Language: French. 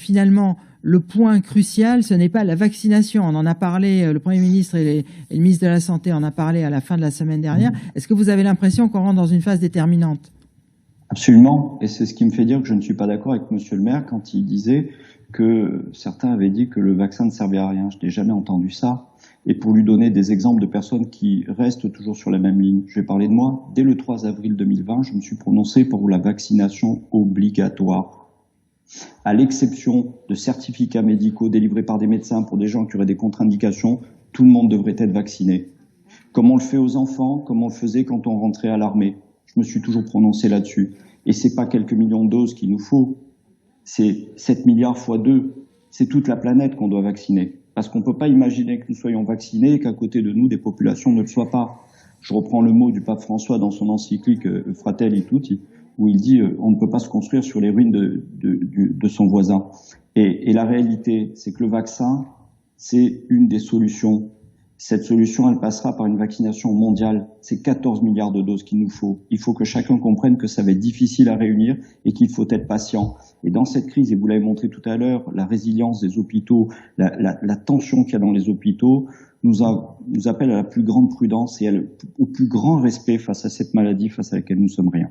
finalement, le point crucial, ce n'est pas la vaccination. On en a parlé, le Premier ministre et le ministre de la Santé en a parlé à la fin de la semaine dernière. Est-ce que vous avez l'impression qu'on rentre dans une phase déterminante? Absolument, et c'est ce qui me fait dire que je ne suis pas d'accord avec Monsieur le maire quand il disait que certains avaient dit que le vaccin ne servait à rien. Je n'ai jamais entendu ça. Et pour lui donner des exemples de personnes qui restent toujours sur la même ligne, je vais parler de moi. Dès le 3 avril 2020, je me suis prononcé pour la vaccination obligatoire. À l'exception de certificats médicaux délivrés par des médecins pour des gens qui auraient des contre-indications, tout le monde devrait être vacciné. Comme on le fait aux enfants, comme on le faisait quand on rentrait à l'armée. Je me suis toujours prononcé là-dessus. Et c'est pas quelques millions de doses qu'il nous faut. C'est 7 milliards fois 2. C'est toute la planète qu'on doit vacciner. Parce qu'on ne peut pas imaginer que nous soyons vaccinés et qu'à côté de nous, des populations ne le soient pas. Je reprends le mot du pape François dans son encyclique Fratelli Tutti, où il dit on ne peut pas se construire sur les ruines de son voisin. Et la réalité, c'est que le vaccin, c'est une des solutions. Cette solution, elle passera par une vaccination mondiale. C'est 14 milliards de doses qu'il nous faut. Il faut que chacun comprenne que ça va être difficile à réunir et qu'il faut être patient. Et dans cette crise, et vous l'avez montré tout à l'heure, la résilience des hôpitaux, la tension qu'il y a dans les hôpitaux, nous appelle à la plus grande prudence et au plus grand respect face à cette maladie face à laquelle nous sommes rien.